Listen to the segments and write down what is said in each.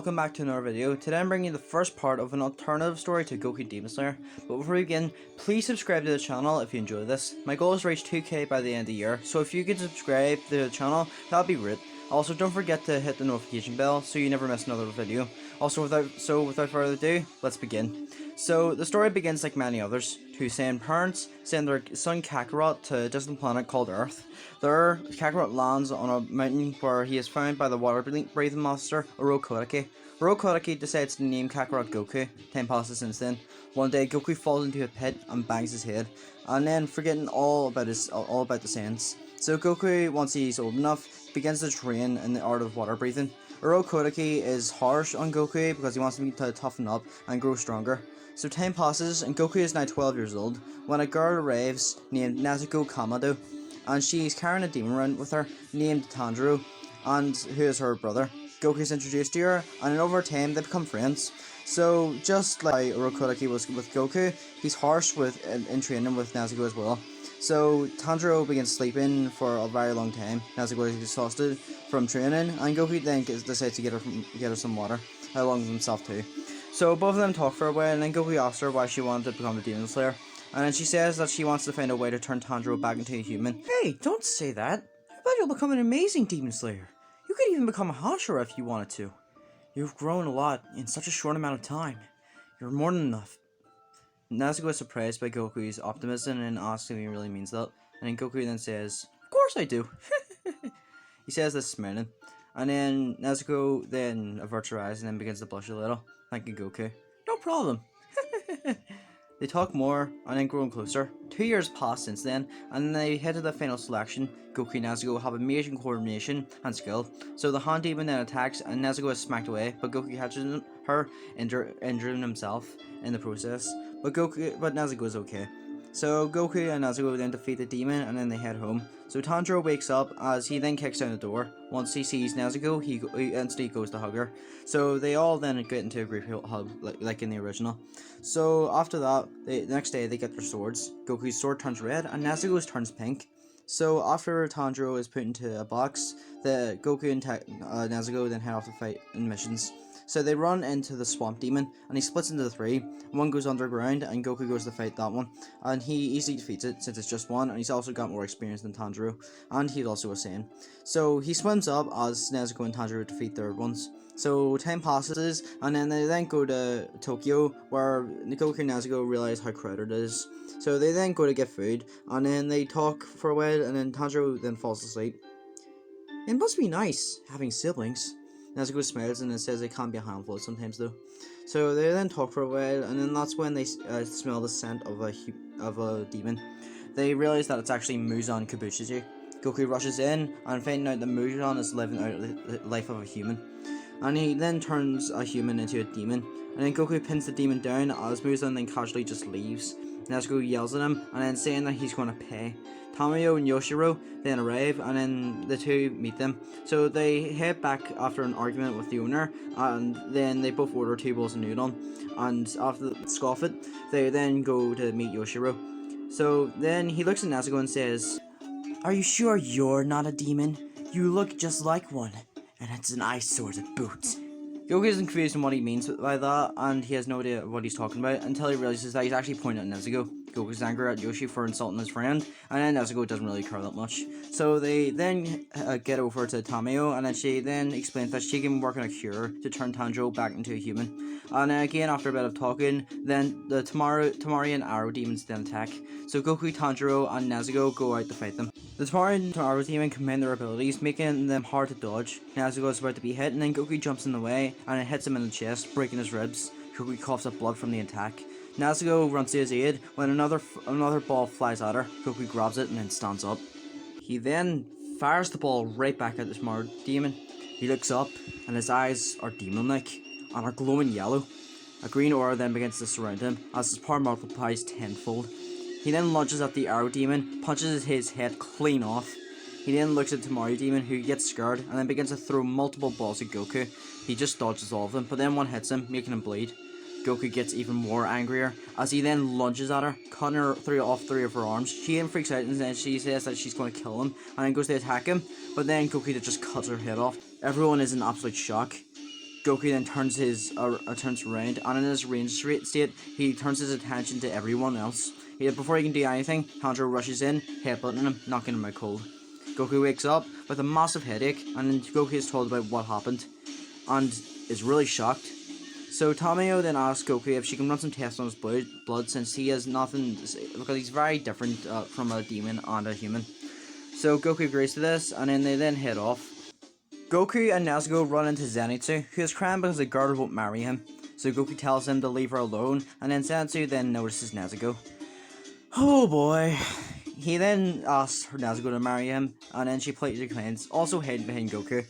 welcome back to another video. Today I'm bringing you the first part of an alternative story to Goku Demon Slayer. But before we begin, please subscribe to the channel if you enjoy this. My goal is to reach 2k by the end of the year, so if you could subscribe to the channel, that would be great. Also, don't forget to hit the notification bell so you never miss another video. Also, without further ado, let's begin. So, the story begins like many others. Two Saiyan parents send their son Kakarot to a distant planet called Earth. There, Kakarot lands on a mountain where he is found by the water-breathing monster Orokodaki. Orokodaki decides to name Kakarot Goku. Time passes since then. One day, Goku falls into a pit and bangs his head, and then forgetting all about the Saiyans. So Goku, once he's old enough, begins to train in the art of water breathing. Orokodaki is harsh on Goku because he wants him to toughen up and grow stronger. So time passes and Goku is now 12 years old when a girl arrives named Nezuko Kamado, and she's carrying a demon around with her named Tanjiro, and who is her brother. Goku's introduced to her, and over time they become friends. So just like Orokodaki was with Goku, he's harsh in training with Nezuko as well. So Tanjiro begins sleeping for a very long time. Nezuko is exhausted from training, and Goku then decides to get her some water, along with himself too. So both of them talk for a while, and then Goku asks her why she wanted to become a Demon Slayer. And then she says that she wants to find a way to turn Tanjiro back into a human. Hey, don't say that. I bet you'll become an amazing Demon Slayer. You could even become a Hashira if you wanted to. You've grown a lot in such a short amount of time. You're more than enough. Nezuko is surprised by Goku's optimism and asks if he really means that. And then Goku then says, "Of course I do." He says this smiling. And then Nezuko then averts her eyes and then begins to blush a little, thanking Goku. No problem. They talk more and then grow closer. 2 years pass since then, and they head to the final selection. Goku and Nezuko have amazing coordination and skill. So the Han Demon then attacks and Nezuko is smacked away, but Goku catches her, injuring himself in the process. But Nezuko is okay. So Goku and Nezuko then defeat the demon and then they head home. So Tanjiro wakes up as he then kicks down the door. Once he sees Nezuko, he instantly goes to hug her. So they all then get into a group hug like in the original. So after that, the next day they get their swords. Goku's sword turns red and Nezuko's turns pink. So after Tanjiro is put into a box, the Goku and Nezuko then head off to fight in missions. So they run into the swamp demon and he splits into three. One goes underground and Goku goes to fight that one, and he easily defeats it since it's just one, and he's also got more experience than Tanjiro, and he's also a Saiyan. So he swims up as Nezuko and Tanjiro defeat their ones. So time passes and then they then go to Tokyo where Goku and Nezuko realize how crowded it is. So they then go to get food and then they talk for a while and then Tanjiro then falls asleep. It must be nice having siblings. Nezuko smiles and it says it can be a handful sometimes though. So they then talk for a while and then that's when they smell the scent of a demon. They realize that it's actually Muzan Kabushiji. Goku rushes in and finding out that Muzan is living out the life of a human. And he then turns a human into a demon. And then Goku pins the demon down as Muzan then casually just leaves. Nezuko yells at him and then saying that he's going to pay. Tamayo and Yoshiro then arrive and then the two meet them. So they head back after an argument with the owner and then they both order 2 bowls of noodle. And after the scoff it, they then go to meet Yoshiro. So then he looks at Nezuko and says, "Are you sure you're not a demon? You look just like one, and it's an eyesore to boot." Goku isn't confused on what he means by that, and he has no idea what he's talking about until he realizes that he's actually pointing at Nezuko. Goku's angry at Yoshi for insulting his friend, and then Nezuko doesn't really care that much. So they then get over to Tamayo, and then she then explains that she can work on a cure to turn Tanjiro back into a human. And again, after a bit of talking, then the Tamari and Arrow demons then attack. So Goku, Tanjiro, and Nezuko go out to fight them. The Tamari and Arrow demon combine their abilities, making them hard to dodge. Nezuko is about to be hit, and then Goku jumps in the way, and it hits him in the chest, breaking his ribs. Goku coughs up blood from the attack. Nezuko runs to his aid when another ball flies at her. Goku grabs it and then stands up. He then fires the ball right back at the Tamari demon. He looks up and his eyes are demon-like and are glowing yellow. A green aura then begins to surround him as his power multiplies tenfold. He then lunges at the Arrow demon, punches his head clean off. He then looks at Tamari demon who gets scared and then begins to throw multiple balls at Goku. He just dodges all of them, but then one hits him, making him bleed. Goku gets even more angrier as he then lunges at her, cutting her off 3 of her arms. She then freaks out and then she says that she's going to kill him and then goes to attack him, but then Goku just cuts her head off. Everyone is in absolute shock. Goku then turns around, and in his range state, he turns his attention to everyone else. Before he can do anything, Tanjiro rushes in, headbutting him, knocking him out cold. Goku wakes up with a massive headache, and then Goku is told about what happened, and is really shocked. So Tomio then asks Goku if she can run some tests on his blood since he has nothing, because he's very different from a demon and a human. So Goku agrees to this, and then they head off. Goku and Nezuko run into Zenitsu, who is crying because the girl won't marry him. So Goku tells him to leave her alone, and then Zenitsu then notices Nezuko. Oh boy. He then asks Nezuko to marry him, and then she politely declines, also hiding behind Goku.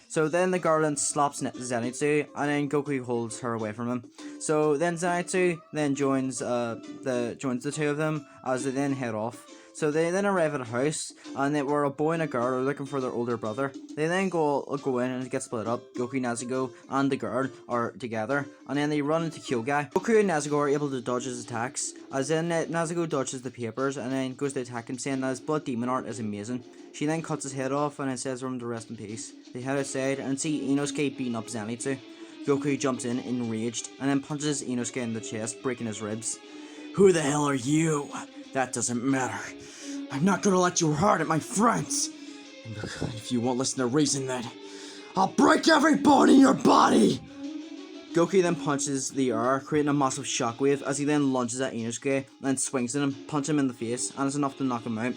So then the girl then slaps Zenitsu, and then Goku holds her away from him. So then Zenitsu then joins the two of them as they then head off. So they then arrive at a house, and they were a boy and a girl are looking for their older brother. They then go in and get split up. Goku, Nezuko, and the girl are together, and then they run into Kyogai. Goku and Nezuko are able to dodge his attacks, as then Nezuko dodges the papers and then goes to attack him, saying that his blood demon art is amazing. She then cuts his head off and then says for him to rest in peace. They head outside and see Inosuke beating up Zenitsu. Goku jumps in, enraged, and then punches Inosuke in the chest, breaking his ribs. Who the hell are you? That doesn't matter. I'm not gonna let you hurt at my friends. And if you won't listen to reason, then I'll break every bone in your body. Goku then punches the air, creating a massive shockwave as he then lunges at Inosuke and swings at him, punches him in the face, and it's enough to knock him out.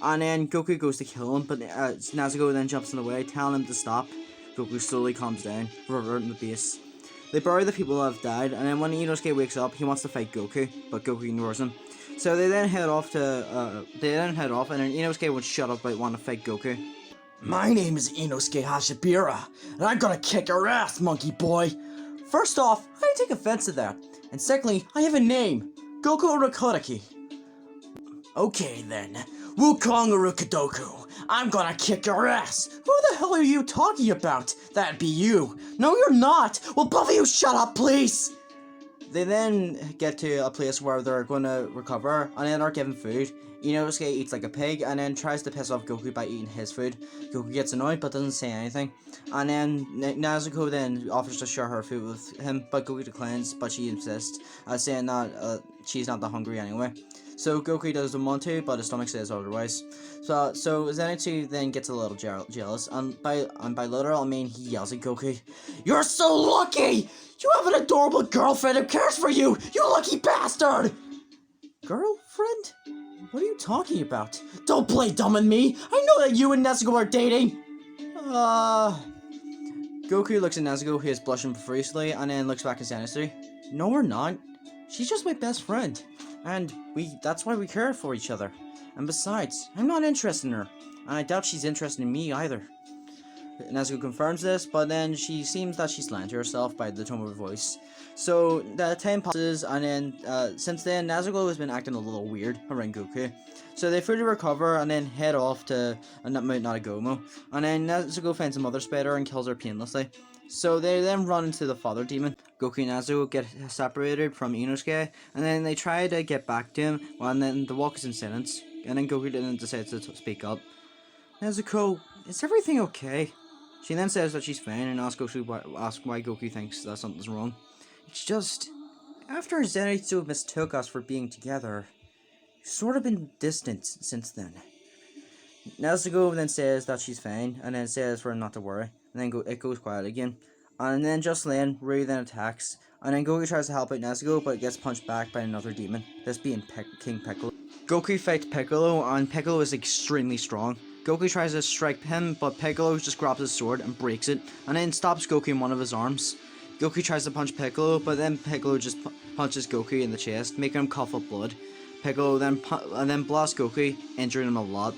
And then Goku goes to kill him, but Nezuko then jumps in the way, telling him to stop. Goku slowly calms down, reverting the base. They bury the people who have died, and then when Inosuke wakes up, he wants to fight Goku, but Goku ignores him. So they then head off, and then Inosuke would shut up about wanting to fight Goku. My name is Inosuke Hashibira, and I'm gonna kick your ass, monkey boy! First off, I take offense to that, and secondly, I have a name, Goku Urakodaki. Okay then, Wukong Urukadoku, I'm gonna kick your ass! Who the hell are you talking about? That'd be you! No, you're not! Will both of you shut up, please? They then get to a place where they're going to recover, and then are given food. Inosuke eats like a pig, and then tries to piss off Goku by eating his food. Goku gets annoyed, but doesn't say anything. And then Nezuko then offers to share her food with him, but Goku declines, but she insists, saying that she's not that hungry anyway. So Goku doesn't want to, but his stomach says otherwise. So Zenitsu then gets a little jealous, and by literal I mean he yells at Goku, "You're so lucky! You have an adorable girlfriend who cares for you, you lucky bastard!" Girlfriend? What are you talking about? Don't play dumb on me! I know that you and Nezuko are dating! Goku looks at Nezuko, who is blushing profusely, and then looks back at Zenitsu. No, we're not. She's just my best friend. And that's why we care for each other. And besides, I'm not interested in her. And I doubt she's interested in me either. Nezuko confirms this, but then she seems that she's lying to herself by the tone of her voice. So the time passes, and then since then Nezuko has been acting a little weird around Goku. So they fully recover and then head off to Mount Nanagomo. And then Nezuko finds a mother spider and kills her painlessly. So they then run into the father demon. Goku and Nezuko get separated from Inosuke, and then they try to get back to him, and then the walk is in silence. And then Goku then decides to speak up. Nezuko, is everything okay? She then says that she's fine and asks why Goku thinks that something's wrong. It's just, after Zenitsu mistook us for being together, we've sort of been distant since then. Nezuko then says that she's fine, and then says for him not to worry, and then it goes quiet again. And then just then, Ryu then attacks, and then Goku tries to help out Nezuko, but gets punched back by another demon, this being King Piccolo. Goku fights Piccolo, and Piccolo is extremely strong. Goku tries to strike him, but Piccolo just grabs his sword and breaks it, and then stops Goku in one of his arms. Goku tries to punch Piccolo, but then Piccolo just punches Goku in the chest, making him cough up blood. Piccolo then blasts Goku, injuring him a lot.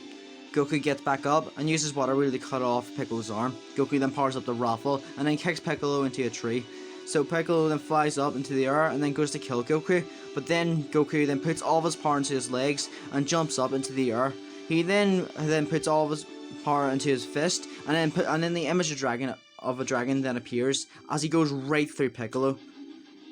Goku gets back up and uses water wheel to cut off Piccolo's arm. Goku then powers up the raffle and then kicks Piccolo into a tree. So Piccolo then flies up into the air and then goes to kill Goku, but then Goku then puts all of his power into his legs and jumps up into the air. He then puts all of his power into his fist, and then the image of a dragon then appears as he goes right through Piccolo.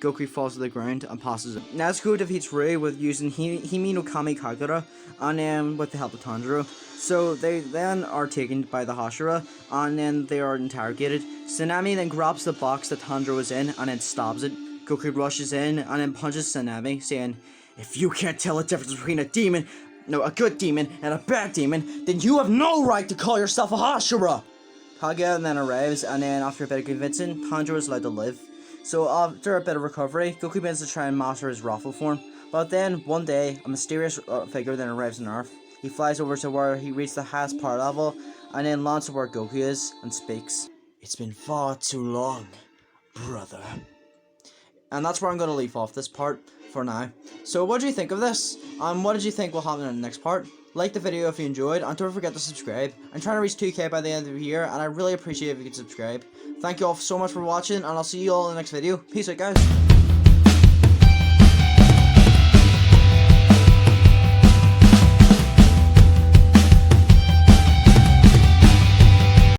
Goku falls to the ground and passes it. Nezuko defeats Rui with using Hime no Kami Kagura and then with the help of Tanjiro. So they then are taken by the Hashira and then they are interrogated. Tsunami then grabs the box that Tanjiro was in and then stabs it. Goku rushes in and then punches Tsunami, saying, "If you can't tell the difference between a good demon and a bad demon, then you have no right to call yourself a Hashira!" Kaguya then arrives, and then after a bit of convincing, Tanjiro is allowed to live. So after a bit of recovery, Goku begins to try and master his raffle form. But then, one day, a mysterious figure then arrives on Earth. He flies over to where he reaches the highest power level, and then lands to where Goku is, and speaks. It's been far too long, brother. And that's where I'm going to leave off this part for now. So what do you think of this? What did you think will happen in the next part? Like the video if you enjoyed, and don't forget to subscribe. I'm trying to reach 2k by the end of the year, and I really appreciate if you could subscribe. Thank you all so much for watching, and I'll see you all in the next video. Peace out, guys.